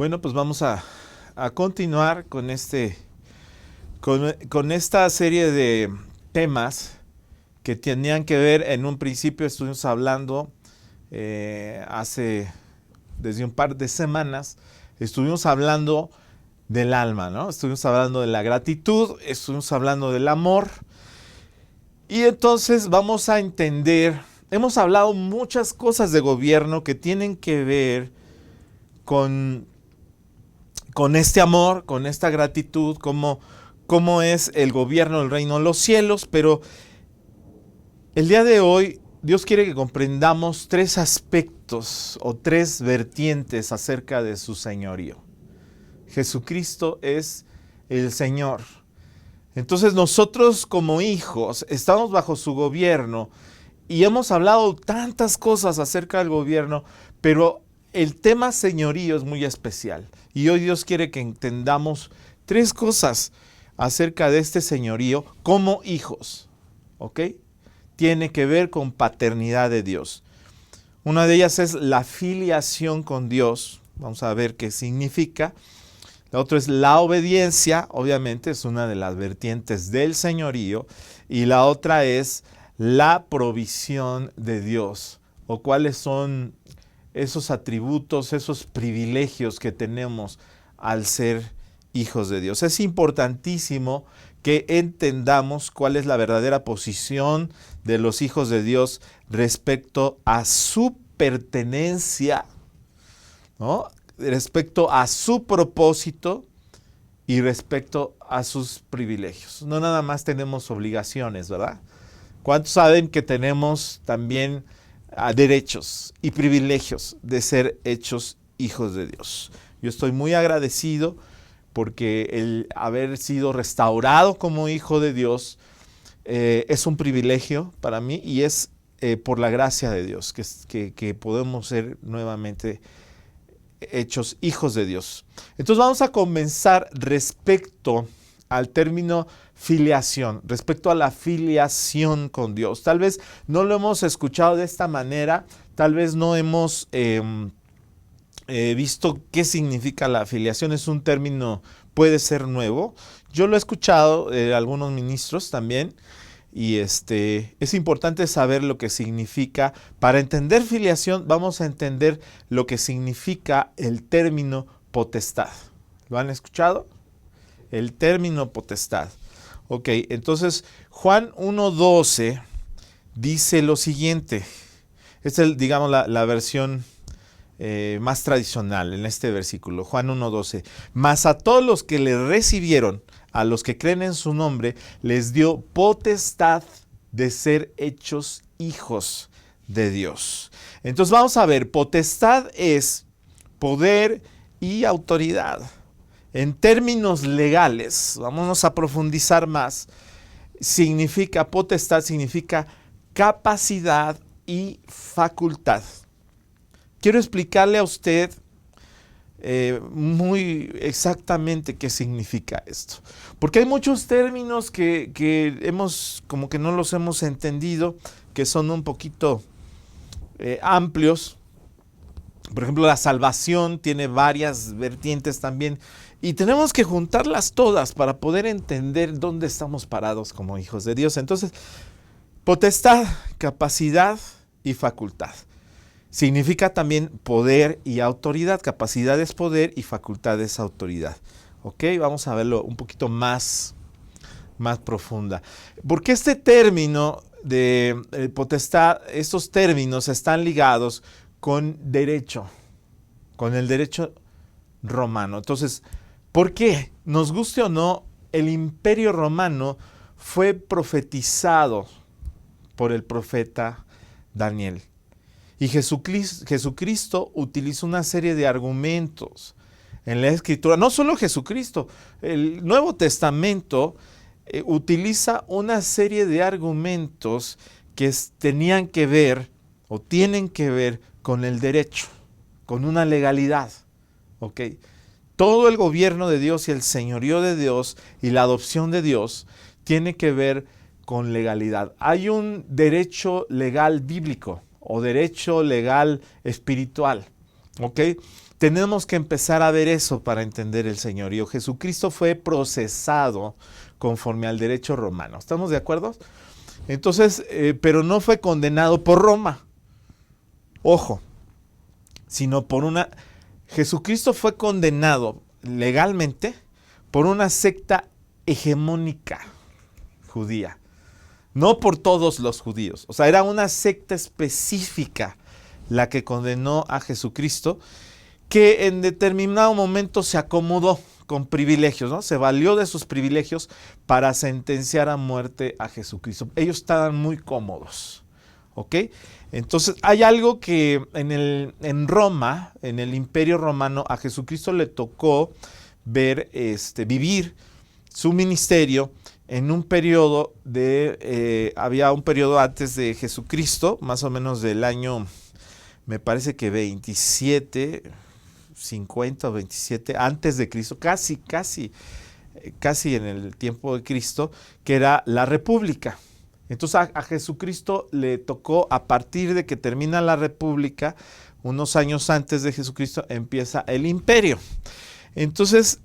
Bueno, pues vamos a continuar con con esta serie de temas que tenían que ver. En un principio estuvimos hablando desde un par de semanas, estuvimos hablando del alma, ¿no? Estuvimos hablando de la gratitud, estuvimos hablando del amor. Y entonces vamos a entender, hemos hablado muchas cosas de gobierno que tienen que ver con este amor, con esta gratitud, cómo es el gobierno del reino de los cielos. Pero el día de hoy Dios quiere que comprendamos tres aspectos o tres vertientes acerca de su señorío. Jesucristo es el Señor. Entonces nosotros como hijos estamos bajo su gobierno y hemos hablado tantas cosas acerca del gobierno, pero el tema señorío es muy especial. Y hoy Dios quiere que entendamos tres cosas acerca de este señorío como hijos, ¿ok? Tiene que ver con paternidad de Dios. Una de ellas es la filiación con Dios. Vamos a ver qué significa. La otra es la obediencia, obviamente es una de las vertientes del señorío. Y la otra es la provisión de Dios, o cuáles son esos atributos, esos privilegios que tenemos al ser hijos de Dios. Es importantísimo que entendamos cuál es la verdadera posición de los hijos de Dios respecto a su pertenencia, ¿no? Respecto a su propósito y respecto a sus privilegios. No nada más tenemos obligaciones, ¿verdad? ¿Cuántos saben que tenemos también derechos y privilegios de ser hechos hijos de Dios? Yo estoy muy agradecido porque el haber sido restaurado como hijo de Dios es un privilegio para mí, y es por la gracia de Dios que podemos ser nuevamente hechos hijos de Dios. Entonces vamos a comenzar respecto al término filiación, respecto a la filiación con Dios. Tal vez no lo hemos escuchado de esta manera, tal vez no hemos visto qué significa la filiación. Es un término, puede ser nuevo. Yo lo he escuchado de algunos ministros también, y es importante saber lo que significa. Para entender filiación, vamos a entender lo que significa el término potestad. ¿Lo han escuchado? El término potestad. Ok, entonces Juan 1:12 dice lo siguiente. Esta es, digamos, la versión más tradicional en este versículo. Juan 1:12. Mas a todos los que le recibieron, a los que creen en su nombre, les dio potestad de ser hechos hijos de Dios. Entonces vamos a ver, potestad es poder y autoridad. En términos legales, vamos a profundizar más, potestad significa capacidad y facultad. Quiero explicarle a usted muy exactamente qué significa esto. Porque hay muchos términos que hemos, como que no los hemos entendido, que son un poquito amplios. Por ejemplo, la salvación tiene varias vertientes también, y tenemos que juntarlas todas para poder entender dónde estamos parados como hijos de Dios. Entonces, potestad, capacidad y facultad. Significa también poder y autoridad. Capacidad es poder y facultad es autoridad. Ok, vamos a verlo un poquito más profunda. Porque este término de potestad, estos términos están ligados con derecho, con el derecho romano. Entonces, ¿por qué? Nos guste o no, el Imperio Romano fue profetizado por el profeta Daniel. Y Jesucristo utilizó una serie de argumentos en la Escritura. No solo Jesucristo, el Nuevo Testamento utiliza una serie de argumentos que tenían que ver o tienen que ver con el derecho, con una legalidad. ¿Okay? Todo el gobierno de Dios y el señorío de Dios y la adopción de Dios tiene que ver con legalidad. Hay un derecho legal bíblico o derecho legal espiritual, ¿ok? Tenemos que empezar a ver eso para entender el señorío. Jesucristo fue procesado conforme al derecho romano. ¿Estamos de acuerdo? Entonces, pero no fue condenado por Roma. Ojo, sino por una... Jesucristo fue condenado legalmente por una secta hegemónica judía. No por todos los judíos. O sea, era una secta específica la que condenó a Jesucristo, que en determinado momento se acomodó con privilegios, ¿no? Se valió de sus privilegios para sentenciar a muerte a Jesucristo. Ellos estaban muy cómodos, ¿ok? Entonces, hay algo que en Roma, en el Imperio Romano, a Jesucristo le tocó vivir su ministerio en un periodo había un periodo antes de Jesucristo, más o menos del año, me parece que 27, 50 o 27 antes de Cristo, casi en el tiempo de Cristo, que era la República. Entonces a Jesucristo le tocó, a partir de que termina la República, unos años antes de Jesucristo, empieza el Imperio. Entonces,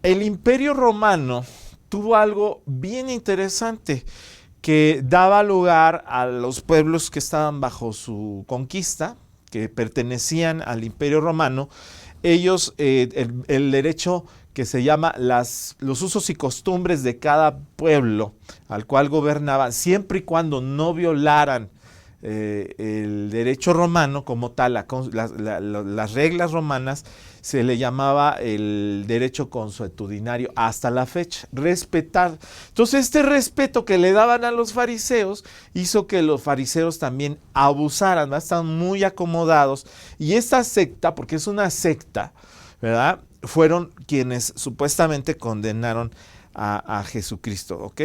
el Imperio Romano tuvo algo bien interesante que daba lugar a los pueblos que estaban bajo su conquista, que pertenecían al Imperio Romano. Ellos, el derecho que se llama los usos y costumbres de cada pueblo al cual gobernaban, siempre y cuando no violaran el derecho romano como tal, las reglas romanas, se le llamaba el derecho consuetudinario hasta la fecha, respetar. Entonces este respeto que le daban a los fariseos hizo que los fariseos también abusaran, ¿verdad? Estaban muy acomodados, y esta secta, porque es una secta, ¿verdad?, fueron quienes supuestamente condenaron a Jesucristo, ¿ok?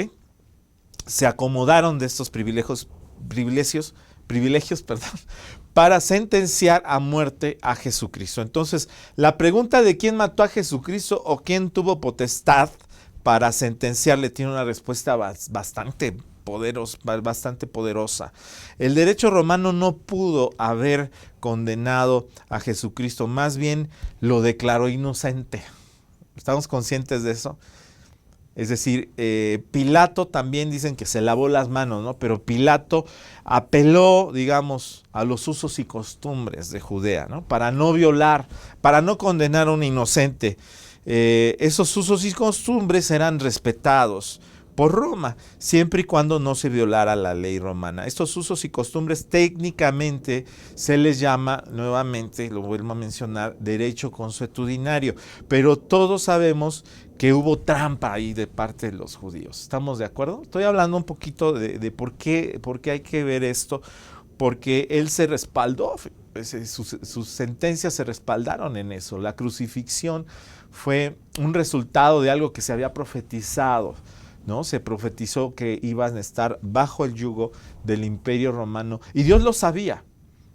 Se acomodaron de estos privilegios, para sentenciar a muerte a Jesucristo. Entonces, la pregunta de quién mató a Jesucristo o quién tuvo potestad para sentenciarle tiene una respuesta bastante poderosa. El derecho romano no pudo haber condenado a Jesucristo, más bien lo declaró inocente. ¿Estamos conscientes de eso? Es decir, Pilato también dicen que se lavó las manos, ¿no? Pero Pilato apeló, digamos, a los usos y costumbres de Judea, ¿no? Para no violar, para no condenar a un inocente. Esos usos y costumbres eran respetados por Roma, siempre y cuando no se violara la ley romana. Estos usos y costumbres técnicamente se les llama, nuevamente, lo vuelvo a mencionar, derecho consuetudinario, pero todos sabemos que hubo trampa ahí de parte de los judíos. ¿Estamos de acuerdo? Estoy hablando un poquito de por qué hay que ver esto, porque él se respaldó, sus sentencias se respaldaron en eso. La crucifixión fue un resultado de algo que se había profetizado, ¿no? Se profetizó que iban a estar bajo el yugo del Imperio Romano, y Dios lo sabía.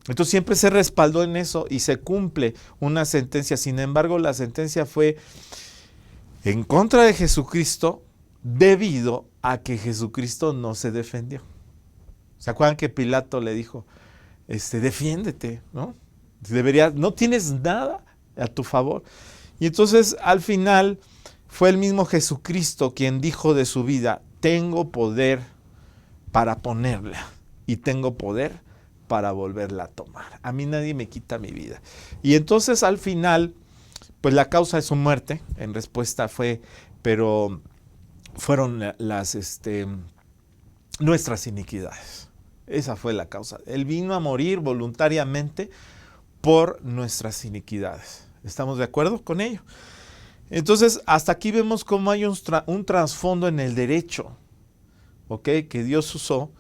Entonces siempre se respaldó en eso y se cumple una sentencia. Sin embargo, la sentencia fue en contra de Jesucristo debido a que Jesucristo no se defendió. ¿Se acuerdan que Pilato le dijo, defiéndete, ¿no? No tienes nada a tu favor. Y entonces al final fue el mismo Jesucristo quien dijo de su vida, tengo poder para ponerla y tengo poder para volverla a tomar. A mí nadie me quita mi vida. Y entonces al final, pues la causa de su muerte, en respuesta pero fueron nuestras iniquidades. Esa fue la causa. Él vino a morir voluntariamente por nuestras iniquidades. ¿Estamos de acuerdo con ello? Entonces, hasta aquí vemos cómo hay un trasfondo en el derecho, ¿ok?, que Dios usó.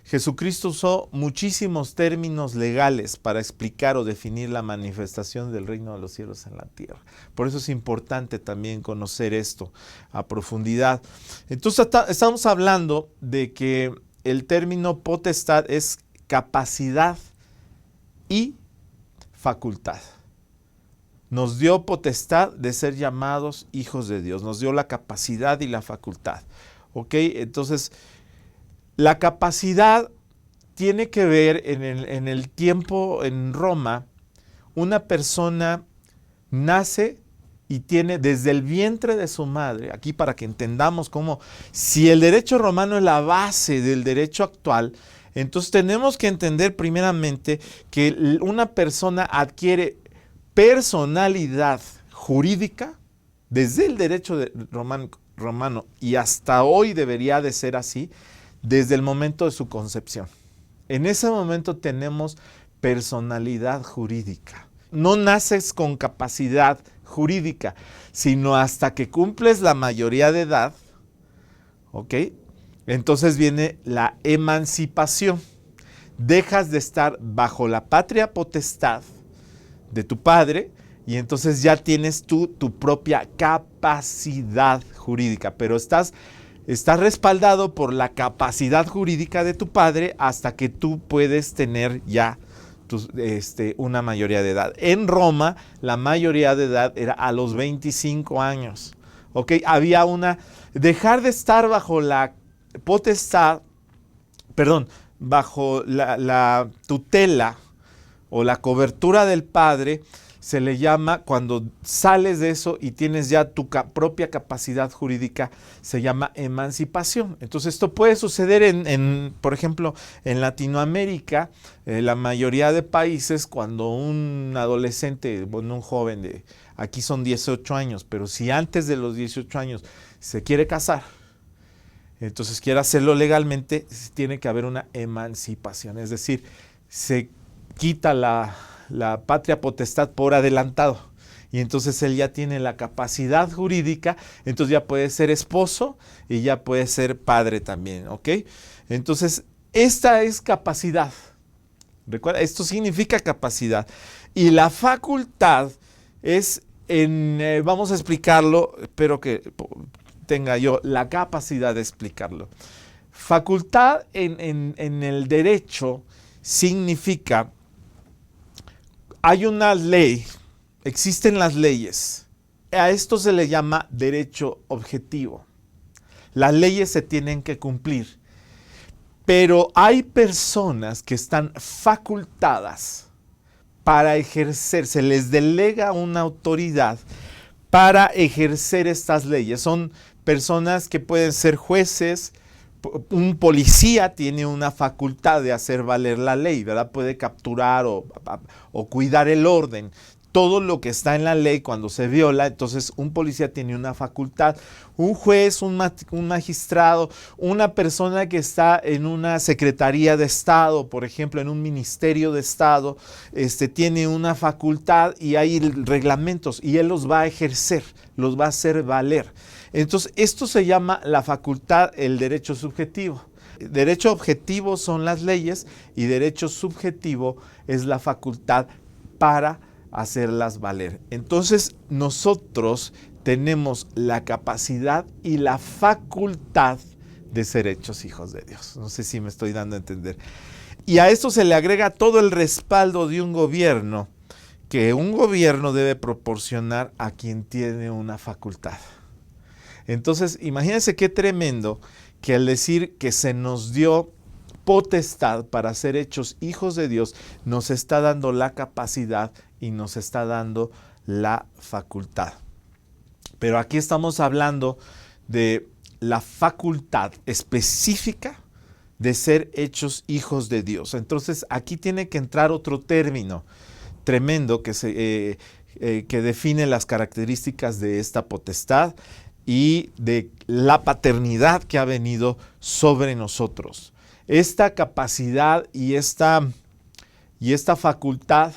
Jesucristo usó muchísimos términos legales para explicar o definir la manifestación del reino de los cielos en la tierra. Por eso es importante también conocer esto a profundidad. Entonces, estamos hablando de que el término potestad es capacidad y facultad. Nos dio potestad de ser llamados hijos de Dios. Nos dio la capacidad y la facultad. ¿Ok? Entonces, la capacidad tiene que ver en el tiempo en Roma. una persona nace y tiene desde el vientre de su madre, aquí para que entendamos cómo, si el derecho romano es la base del derecho actual, entonces tenemos que entender primeramente que una persona adquiere personalidad jurídica desde el derecho romano y hasta hoy debería de ser así, desde el momento de su concepción. En ese momento tenemos personalidad jurídica. No naces con capacidad jurídica, sino hasta que cumples la mayoría de edad, ¿ok? Entonces viene la emancipación. Dejas de estar bajo la patria potestad de tu padre y entonces ya tienes tú tu propia capacidad jurídica, pero estás respaldado por la capacidad jurídica de tu padre hasta que tú puedes tener ya una mayoría de edad. En Roma, la mayoría de edad era a los 25 años. ¿Ok? Había dejar de estar bajo la potestad, bajo la tutela o la cobertura del padre, se le llama, cuando sales de eso y tienes ya tu propia capacidad jurídica, se llama emancipación. Entonces esto puede suceder por ejemplo, en Latinoamérica, la mayoría de países, cuando un adolescente, un joven aquí son 18 años, pero si antes de los 18 años se quiere casar, entonces quiere hacerlo legalmente, tiene que haber una emancipación, es decir, se quita la patria potestad por adelantado y entonces él ya tiene la capacidad jurídica, entonces ya puede ser esposo y ya puede ser padre también, ¿ok? Entonces esta es capacidad, recuerda, esto significa capacidad y la facultad es, vamos a explicarlo, espero que tenga yo la capacidad de explicarlo. Facultad en el derecho significa, hay una ley, existen las leyes, a esto se le llama derecho objetivo. Las leyes se tienen que cumplir, pero hay personas que están facultadas para ejercer, se les delega una autoridad para ejercer estas leyes. Son personas que pueden ser jueces, un policía tiene una facultad de hacer valer la ley, ¿verdad? Puede capturar o cuidar el orden. Todo lo que está en la ley cuando se viola, entonces un policía tiene una facultad. Un juez, un magistrado, una persona que está en una secretaría de Estado, por ejemplo, en un ministerio de Estado, tiene una facultad y hay reglamentos y él los va a ejercer, los va a hacer valer. Entonces, esto se llama la facultad, el derecho subjetivo. Derecho objetivo son las leyes y derecho subjetivo es la facultad para hacerlas valer. Entonces, nosotros tenemos la capacidad y la facultad de ser hechos hijos de Dios. No sé si me estoy dando a entender. Y a esto se le agrega todo el respaldo de un gobierno, que un gobierno debe proporcionar a quien tiene una facultad. Entonces, imagínense qué tremendo que al decir que se nos dio potestad para ser hechos hijos de Dios, nos está dando la capacidad y nos está dando la facultad. Pero aquí estamos hablando de la facultad específica de ser hechos hijos de Dios. Entonces, aquí tiene que entrar otro término tremendo que define las características de esta potestad y de la paternidad que ha venido sobre nosotros. Esta capacidad y esta facultad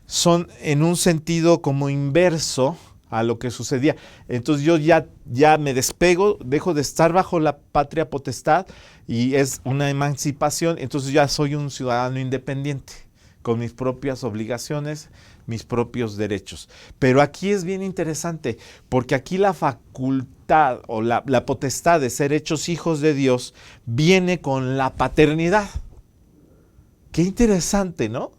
son en un sentido como inverso a lo que sucedía. Entonces yo ya me despego, dejo de estar bajo la patria potestad y es una emancipación, entonces ya soy un ciudadano independiente con mis propias obligaciones, mis propios derechos. Pero aquí es bien interesante, porque aquí la facultad o la potestad de ser hechos hijos de Dios viene con la paternidad. Qué interesante, ¿no?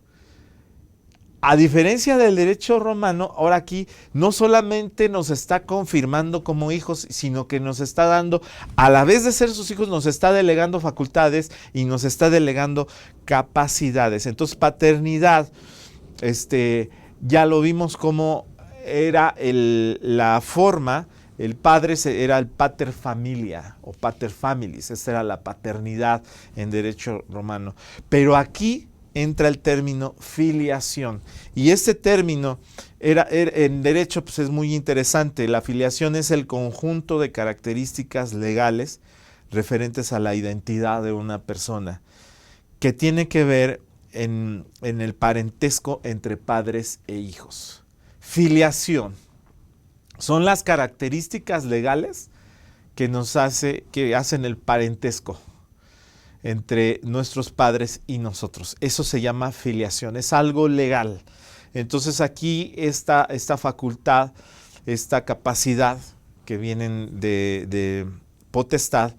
A diferencia del derecho romano, ahora aquí no solamente nos está confirmando como hijos, sino que nos está dando, a la vez de ser sus hijos, nos está delegando facultades y nos está delegando capacidades. Entonces, paternidad, ya lo vimos cómo era la forma. El padre era el pater familia o pater familis, esa era la paternidad en derecho romano. Pero aquí entra el término filiación, y este término en derecho pues es muy interesante. La filiación es el conjunto de características legales referentes a la identidad de una persona, que tiene que ver en el parentesco entre padres e hijos. Filiación son las características legales que hacen el parentesco entre nuestros padres y nosotros. Eso se llama filiación, es algo legal. Entonces aquí esta facultad, esta capacidad que vienen de potestad,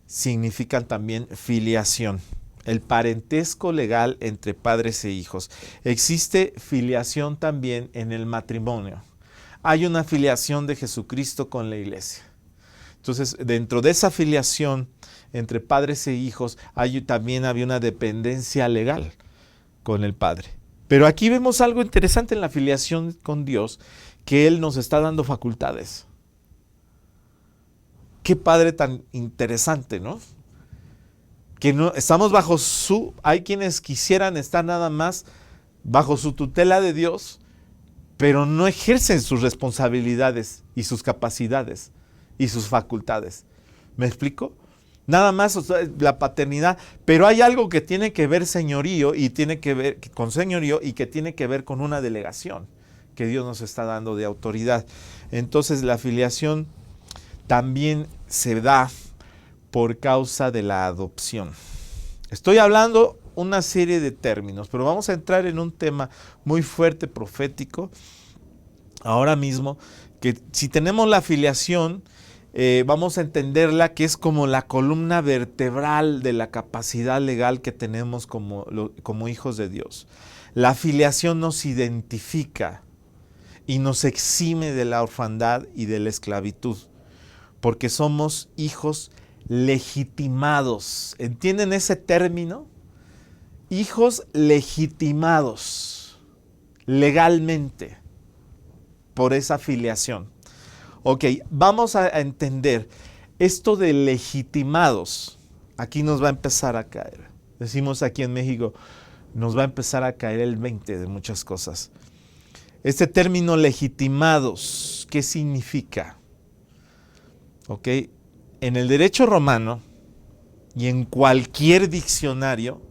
significan también filiación. El parentesco legal entre padres e hijos. Existe filiación también en el matrimonio. Hay una filiación de Jesucristo con la iglesia. Entonces, dentro de esa filiación entre padres e hijos, también había una dependencia legal con el Padre. Pero aquí vemos algo interesante en la filiación con Dios, que Él nos está dando facultades. Qué Padre tan interesante, ¿no? Que no estamos bajo hay quienes quisieran estar nada más bajo su tutela de Dios, pero no ejercen sus responsabilidades y sus capacidades y sus facultades. ¿Me explico? Nada más, o sea, la paternidad, pero hay algo que tiene que ver señorío y tiene que ver con señorío y que tiene que ver con una delegación que Dios nos está dando de autoridad. Entonces la filiación también se da por causa de la adopción. Estoy hablando una serie de términos, pero vamos a entrar en un tema muy fuerte, profético, ahora mismo, que si tenemos la filiación, vamos a entenderla que es como la columna vertebral de la capacidad legal que tenemos como hijos de Dios. La filiación nos identifica y nos exime de la orfandad y de la esclavitud, porque somos hijos legitimados. ¿Entienden ese término? Hijos legitimados legalmente por esa filiación. Ok, vamos a entender esto de legitimados. Aquí nos va a empezar a caer. Decimos aquí en México, nos va a empezar a caer el 20 de muchas cosas. Este término legitimados, ¿qué significa? Ok, en el derecho romano y en cualquier diccionario,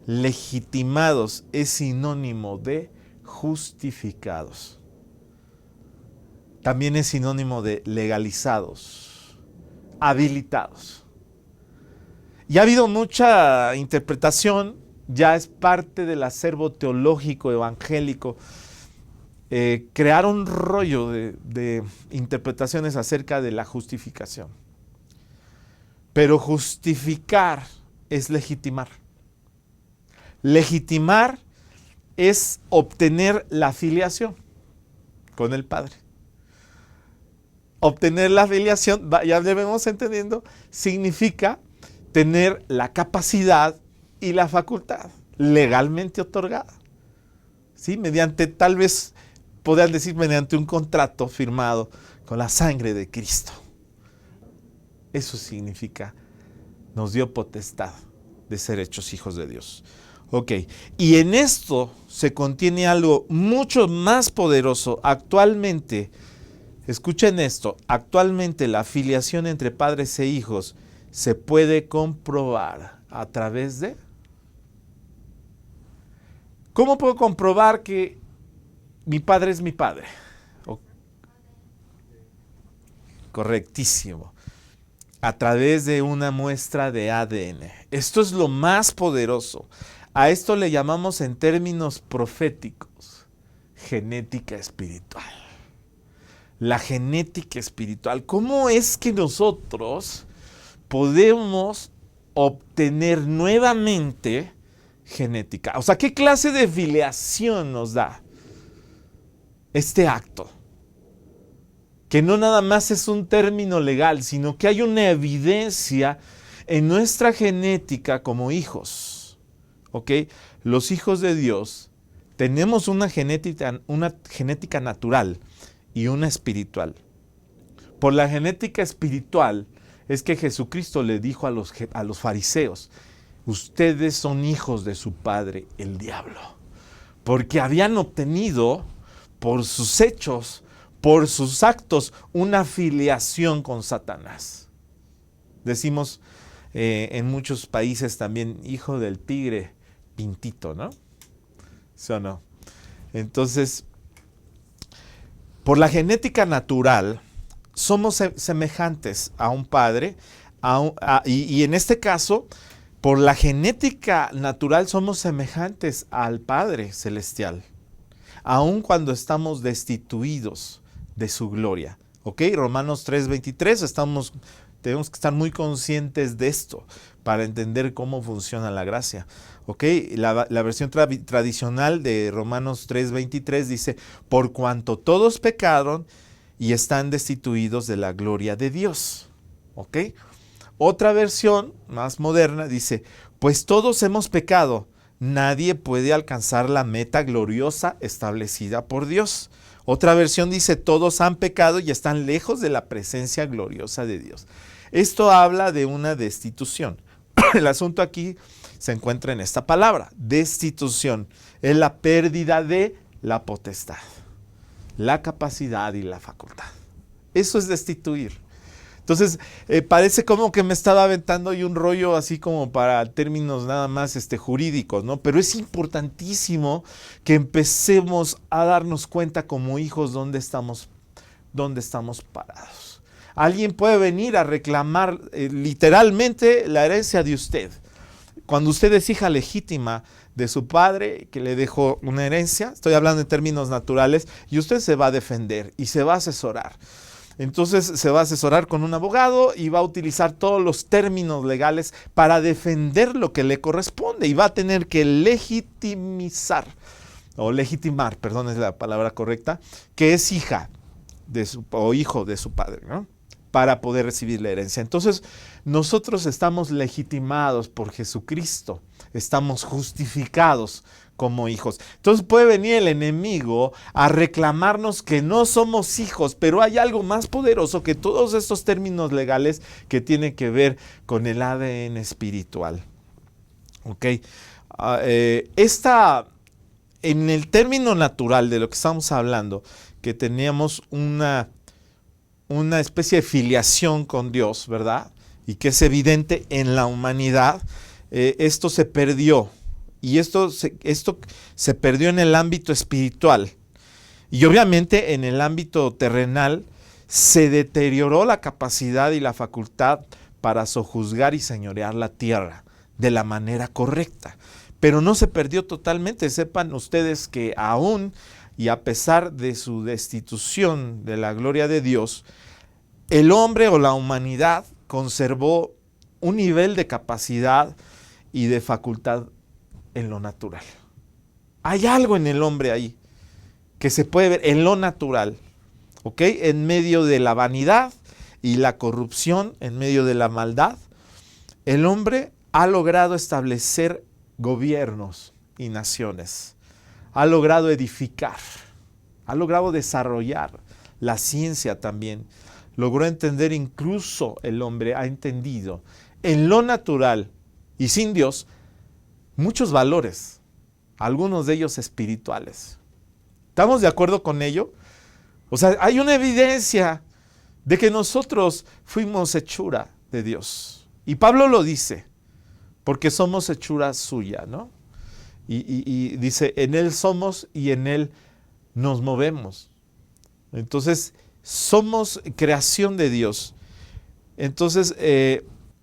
legitimados es sinónimo de justificados. También es sinónimo de legalizados, habilitados. Y ha habido mucha interpretación, ya es parte del acervo teológico evangélico, crear un rollo de interpretaciones acerca de la justificación. Pero justificar es legitimar. Legitimar es obtener la filiación con el Padre. Obtener la filiación, ya debemos entendiendo, significa tener la capacidad y la facultad legalmente otorgada. ¿Sí? Mediante, tal vez podrían decir, mediante un contrato firmado con la sangre de Cristo. Eso significa, nos dio potestad de ser hechos hijos de Dios. Ok, y en esto se contiene algo mucho más poderoso. Actualmente, escuchen esto, actualmente la filiación entre padres e hijos se puede comprobar a través de... ¿Cómo puedo comprobar que mi padre es mi padre? Correctísimo. A través de una muestra de ADN. Esto es lo más poderoso. A esto le llamamos en términos proféticos genética espiritual. La genética espiritual. ¿Cómo es que nosotros podemos obtener nuevamente genética? O sea, ¿qué clase de filiación nos da este acto? Que no nada más es un término legal, sino que hay una evidencia en nuestra genética como hijos. ¿Ok? Los hijos de Dios Tenemos una genética natural y una espiritual. Por la genética espiritual es que Jesucristo le dijo a los fariseos: ustedes son hijos de su padre, el diablo. Porque habían obtenido por sus hechos, por sus actos, una filiación con Satanás. Decimos en muchos países también, hijo del tigre pintito, ¿no? ¿Sí o no? Entonces, por la genética natural, somos semejantes a un padre, y en este caso, por la genética natural, somos semejantes al Padre Celestial, aun cuando estamos destituidos de su gloria. ¿Ok? Romanos 3:23, tenemos que estar muy conscientes de esto para entender cómo funciona la gracia. ¿Ok? La versión tradicional de Romanos 3:23 dice: por cuanto todos pecaron y están destituidos de la gloria de Dios. ¿Ok? Otra versión más moderna dice: pues todos hemos pecado, nadie puede alcanzar la meta gloriosa establecida por Dios. Otra versión dice: todos han pecado y están lejos de la presencia gloriosa de Dios. Esto habla de una destitución. El asunto aquí se encuentra en esta palabra, destitución. Es la pérdida de la potestad, la capacidad y la facultad. Eso es destituir. Entonces, parece como que me estaba aventando y un rollo así como para términos nada más jurídicos, ¿no? Pero es importantísimo que empecemos a darnos cuenta como hijos dónde estamos parados. Alguien puede venir a reclamar literalmente la herencia de usted. Cuando usted es hija legítima de su padre, que le dejó una herencia, estoy hablando en términos naturales, y usted se va a defender y se va a asesorar. Entonces se va a asesorar con un abogado y va a utilizar todos los términos legales para defender lo que le corresponde, y va a tener que legitimar, perdón, es la palabra correcta, que es hija o hijo de su padre, ¿no? Para poder recibir la herencia. Entonces, nosotros estamos legitimados por Jesucristo, estamos justificados como hijos. Entonces puede venir el enemigo a reclamarnos que no somos hijos, pero hay algo más poderoso que todos estos términos legales que tienen que ver con el ADN espiritual. ¿Ok? En el término natural de lo que estamos hablando, que teníamos una especie de filiación con Dios, ¿verdad? Y que es evidente en la humanidad, esto se perdió. Y esto se perdió en el ámbito espiritual. Y obviamente en el ámbito terrenal se deterioró la capacidad y la facultad para sojuzgar y señorear la tierra de la manera correcta. Pero no se perdió totalmente. Sepan ustedes que aún y a pesar de su destitución de la gloria de Dios, el hombre o la humanidad conservó un nivel de capacidad y de facultad en lo natural. Hay algo en el hombre ahí que se puede ver en lo natural, ¿ok? En medio de la vanidad y la corrupción, en medio de la maldad, el hombre ha logrado establecer gobiernos y naciones, ha logrado edificar, ha logrado desarrollar la ciencia también, logró entender, incluso el hombre ha entendido en lo natural y sin Dios muchos valores, algunos de ellos espirituales. ¿Estamos de acuerdo con ello? O sea, hay una evidencia de que nosotros fuimos hechura de Dios. Y Pablo lo dice, porque somos hechura suya, ¿no? Y dice, en Él somos y en Él nos movemos. Entonces, somos creación de Dios. Entonces,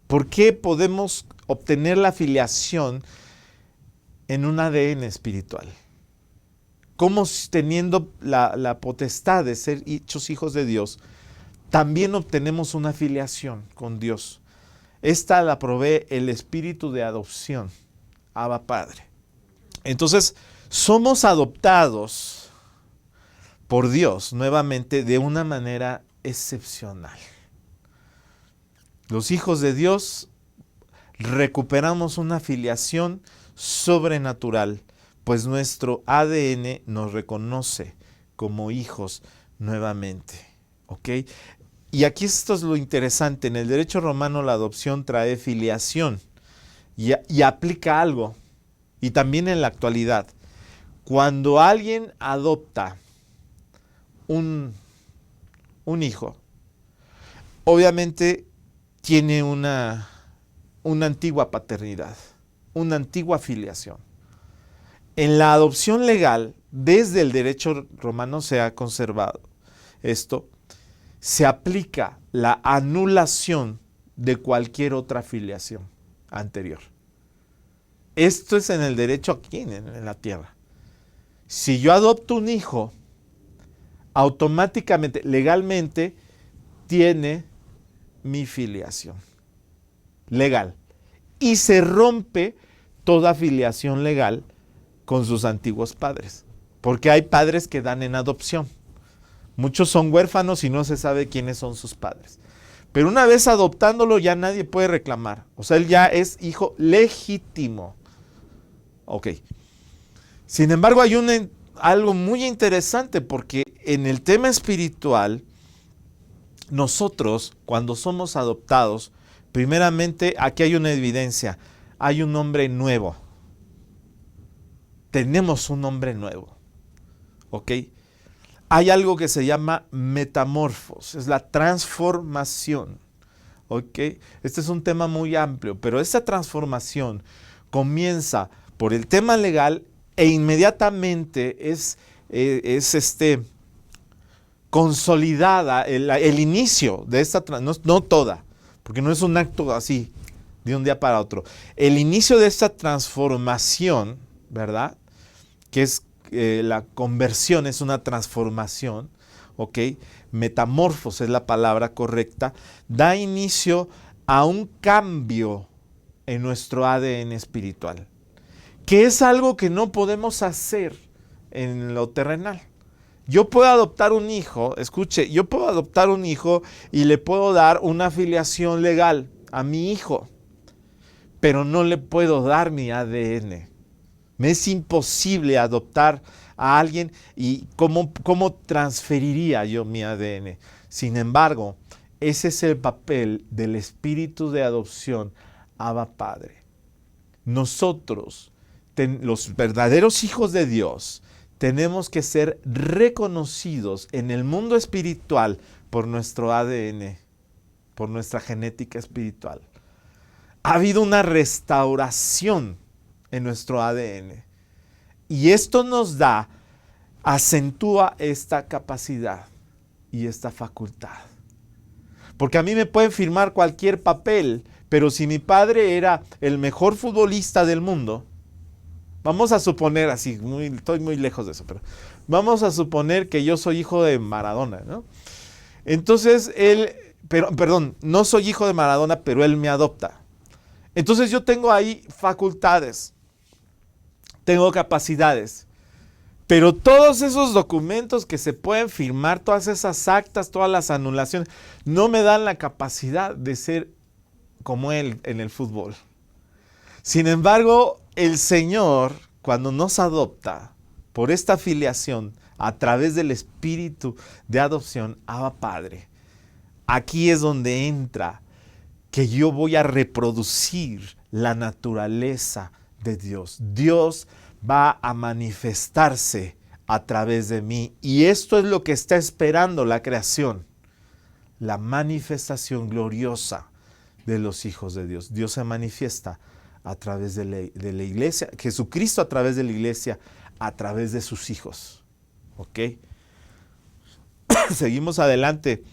¿por qué podemos obtener la filiación en un ADN espiritual? ¿Cómo, teniendo la potestad de ser hechos hijos de Dios, también obtenemos una filiación con Dios? Esta la provee el espíritu de adopción, Abba Padre. Entonces, somos adoptados por Dios nuevamente de una manera excepcional. Los hijos de Dios recuperamos una filiación sobrenatural pues nuestro ADN nos reconoce como hijos nuevamente, ¿ok? Y aquí esto es lo interesante, en el derecho romano la adopción trae filiación y aplica algo, y también en la actualidad. Cuando alguien adopta un hijo, obviamente tiene una antigua paternidad, una antigua filiación. En la adopción legal, desde el derecho romano se ha conservado esto, se aplica la anulación de cualquier otra filiación anterior. Esto es en el derecho aquí, en la tierra. Si yo adopto un hijo, automáticamente, legalmente, tiene mi filiación legal. Y se rompe toda filiación legal con sus antiguos padres. Porque hay padres que dan en adopción. Muchos son huérfanos y no se sabe quiénes son sus padres. Pero una vez adoptándolo ya nadie puede reclamar. O sea, él ya es hijo legítimo. Ok. Sin embargo, hay algo muy interesante porque en el tema espiritual, nosotros, cuando somos adoptados, primeramente aquí hay una evidencia. Hay un hombre nuevo. Tenemos un hombre nuevo. ¿Ok? Hay algo que se llama metamorfos, es la transformación. ¿Ok? Este es un tema muy amplio, pero esta transformación comienza por el tema legal e inmediatamente es consolidada el inicio de esta, no toda, porque no es un acto así de un día para otro. El inicio de esta transformación, ¿verdad? Que es la conversión, es una transformación, ¿ok? Metamorfos es la palabra correcta, da inicio a un cambio en nuestro ADN espiritual, que es algo que no podemos hacer en lo terrenal. Yo puedo adoptar un hijo, escuche, yo puedo adoptar un hijo y le puedo dar una afiliación legal a mi hijo, pero no le puedo dar mi ADN. Me es imposible adoptar a alguien y ¿cómo transferiría yo mi ADN? Sin embargo, ese es el papel del espíritu de adopción, Abba Padre. Nosotros, los verdaderos hijos de Dios, tenemos que ser reconocidos en el mundo espiritual por nuestro ADN, por nuestra genética espiritual. Ha habido una restauración en nuestro ADN. Y esto nos acentúa esta capacidad y esta facultad. Porque a mí me pueden firmar cualquier papel, pero si mi padre era el mejor futbolista del mundo, vamos a suponer así, estoy muy lejos de eso, pero vamos a suponer que yo soy hijo de Maradona, ¿no? Entonces no soy hijo de Maradona, pero él me adopta. Entonces yo tengo ahí facultades, tengo capacidades, pero todos esos documentos que se pueden firmar, todas esas actas, todas las anulaciones, no me dan la capacidad de ser como él en el fútbol. Sin embargo, el Señor, cuando nos adopta por esta filiación a través del espíritu de adopción, Abba Padre, aquí es donde entra que yo voy a reproducir la naturaleza de Dios. Dios va a manifestarse a través de mí. Y esto es lo que está esperando la creación. La manifestación gloriosa de los hijos de Dios. Dios se manifiesta a través de la iglesia. Jesucristo a través de la iglesia, a través de sus hijos. ¿Ok? Seguimos adelante.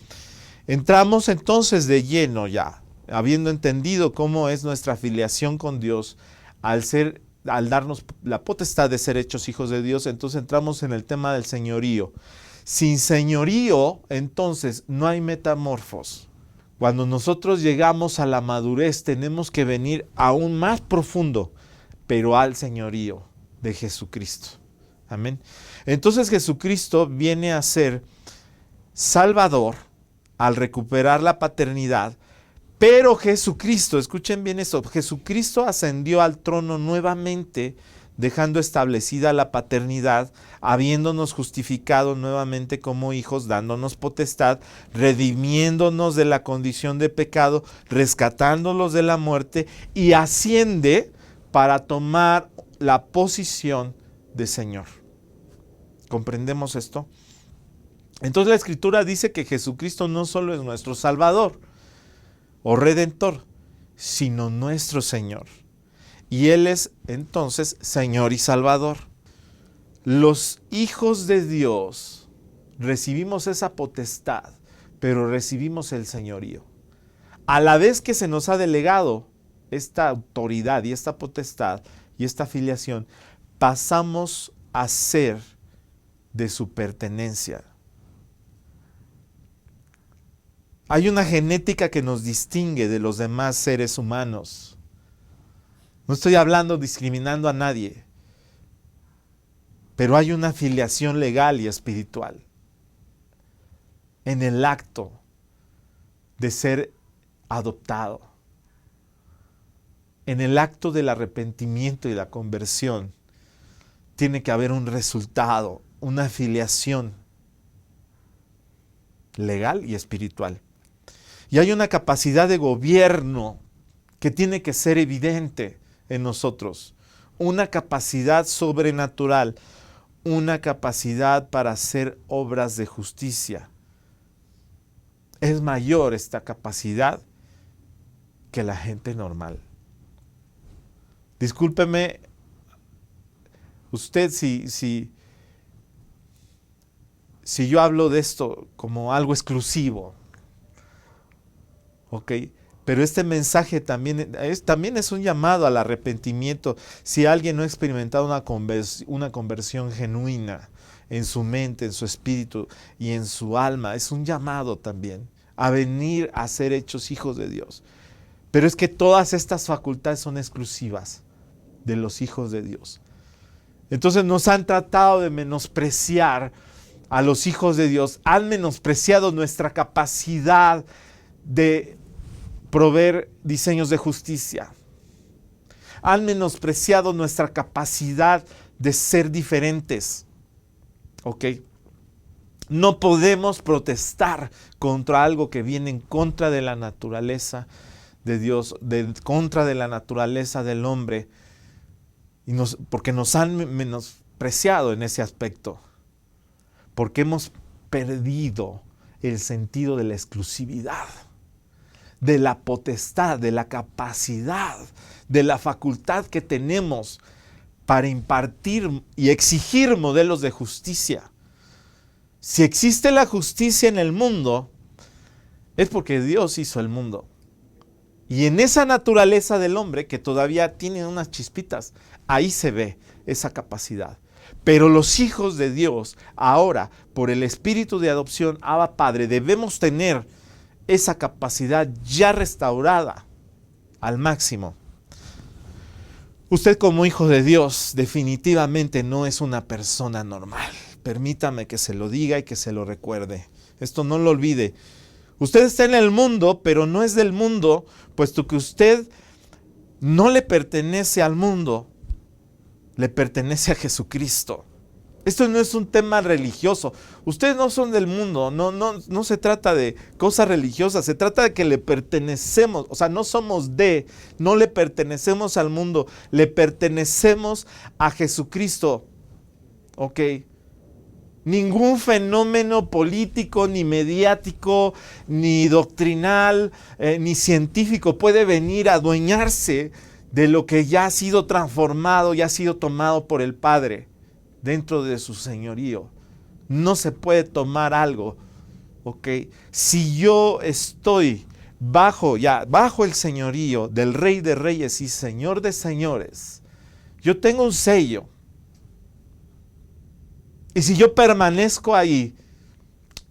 Entramos entonces de lleno ya, habiendo entendido cómo es nuestra afiliación con Dios, al darnos la potestad de ser hechos hijos de Dios, entonces entramos en el tema del señorío. Sin señorío, entonces, no hay metamorfos. Cuando nosotros llegamos a la madurez, tenemos que venir aún más profundo, pero al señorío de Jesucristo. Amén. Entonces Jesucristo viene a ser Salvador al recuperar la paternidad. Pero Jesucristo, escuchen bien esto, Jesucristo ascendió al trono nuevamente dejando establecida la paternidad, habiéndonos justificado nuevamente como hijos, dándonos potestad, redimiéndonos de la condición de pecado, rescatándolos de la muerte y asciende para tomar la posición de Señor. ¿Comprendemos esto? Entonces la Escritura dice que Jesucristo no solo es nuestro Salvador o Redentor, sino nuestro Señor. Y Él es entonces Señor y Salvador. Los hijos de Dios recibimos esa potestad, pero recibimos el señorío. A la vez que se nos ha delegado esta autoridad y esta potestad y esta filiación, pasamos a ser de su pertenencia. Hay una genética que nos distingue de los demás seres humanos. No estoy hablando discriminando a nadie, pero hay una filiación legal y espiritual en el acto de ser adoptado, en el acto del arrepentimiento y la conversión. Tiene que haber un resultado, una filiación legal y espiritual. Y hay una capacidad de gobierno que tiene que ser evidente en nosotros, una capacidad sobrenatural, una capacidad para hacer obras de justicia. Es mayor esta capacidad que la gente normal. Discúlpeme usted si yo hablo de esto como algo exclusivo, ¿ok? Pero este mensaje también es un llamado al arrepentimiento. Si alguien no ha experimentado una conversión genuina en su mente, en su espíritu y en su alma, es un llamado también a venir a ser hechos hijos de Dios. Pero es que todas estas facultades son exclusivas de los hijos de Dios. Entonces nos han tratado de menospreciar a los hijos de Dios, han menospreciado nuestra capacidad de proveer diseños de justicia. Han menospreciado nuestra capacidad de ser diferentes. ¿Ok? No podemos protestar contra algo que viene en contra de la naturaleza de Dios, contra de la naturaleza del hombre, porque nos han menospreciado en ese aspecto. Porque hemos perdido el sentido de la exclusividad, de la potestad, de la capacidad, de la facultad que tenemos para impartir y exigir modelos de justicia. Si existe la justicia en el mundo, es porque Dios hizo el mundo. Y en esa naturaleza del hombre, que todavía tiene unas chispitas, ahí se ve esa capacidad. Pero los hijos de Dios, ahora, por el espíritu de adopción, Abba Padre, debemos tener esa capacidad ya restaurada al máximo. Usted como hijo de Dios definitivamente no es una persona normal. Permítame que se lo diga y que se lo recuerde. Esto no lo olvide. Usted está en el mundo, pero no es del mundo, puesto que usted no le pertenece al mundo, le pertenece a Jesucristo. Esto no es un tema religioso. Ustedes no son del mundo, no se trata de cosas religiosas, se trata de que le pertenecemos, o sea, no le pertenecemos al mundo, le pertenecemos a Jesucristo. ¿Ok? Ningún fenómeno político, ni mediático, ni doctrinal, ni científico puede venir a adueñarse de lo que ya ha sido transformado, ya ha sido tomado por el Padre dentro de su señorío. No se puede tomar algo, ¿ok? Si yo estoy bajo el señorío del Rey de Reyes y Señor de Señores, yo tengo un sello. Y si yo permanezco ahí,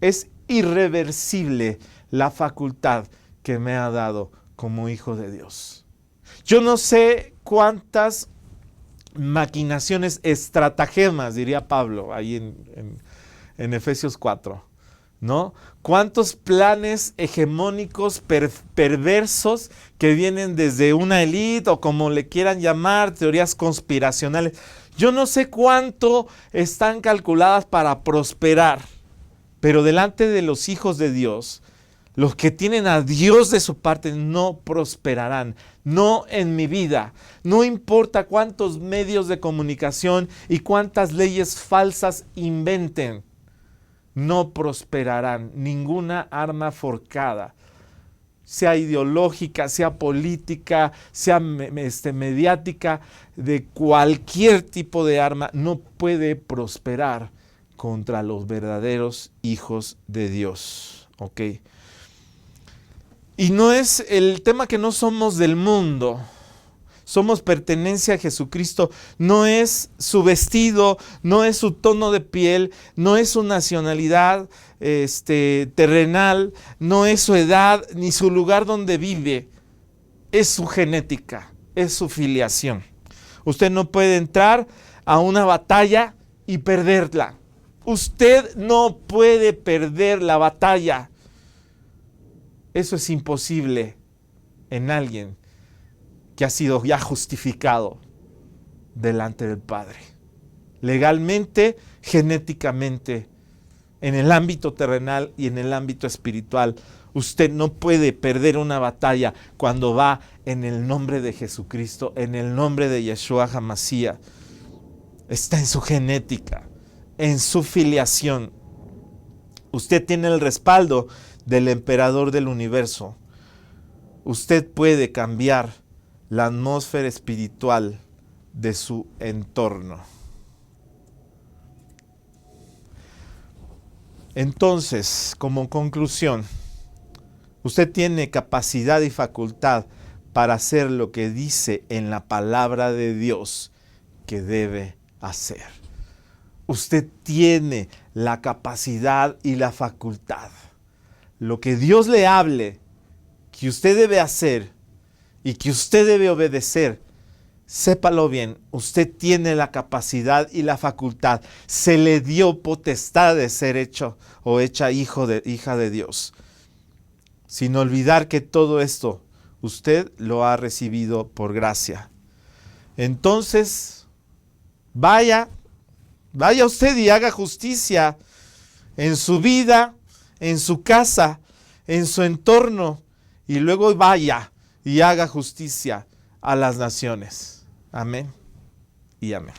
es irreversible la facultad que me ha dado como hijo de Dios. Yo no sé cuántas maquinaciones, estratagemas, diría Pablo, ahí en Efesios 4. ¿no? ¿Cuántos planes hegemónicos perversos que vienen desde una élite o como le quieran llamar, teorías conspiracionales? Yo no sé cuánto están calculadas para prosperar, pero delante de los hijos de Dios, los que tienen a Dios de su parte no prosperarán, no en mi vida. No importa cuántos medios de comunicación y cuántas leyes falsas inventen, no prosperarán. Ninguna arma forjada, sea ideológica, sea política, sea mediática, de cualquier tipo de arma, no puede prosperar contra los verdaderos hijos de Dios. ¿Ok? Y no es el tema que no somos del mundo, somos pertenencia a Jesucristo, no es su vestido, no es su tono de piel, no es su nacionalidad terrenal, no es su edad, ni su lugar donde vive, es su genética, es su filiación. Usted no puede entrar a una batalla y perderla. Usted no puede perder la batalla. Eso es imposible en alguien que ha sido ya justificado delante del Padre. Legalmente, genéticamente, en el ámbito terrenal y en el ámbito espiritual. Usted no puede perder una batalla cuando va en el nombre de Jesucristo, en el nombre de Yeshua HaMashiach. Está en su genética, en su filiación. Usted tiene el respaldo del emperador del universo. Usted puede cambiar la atmósfera espiritual de su entorno. Entonces, como conclusión, usted tiene capacidad y facultad para hacer lo que dice en la palabra de Dios que debe hacer. Usted tiene la capacidad y la facultad. Lo que Dios le hable, que usted debe hacer y que usted debe obedecer, sépalo bien, usted tiene la capacidad y la facultad. Se le dio potestad de ser hecho o hecha hija de Dios. Sin olvidar que todo esto usted lo ha recibido por gracia. Entonces, vaya usted y haga justicia en su vida, en su casa, en su entorno, y luego vaya y haga justicia a las naciones. Amén y amén.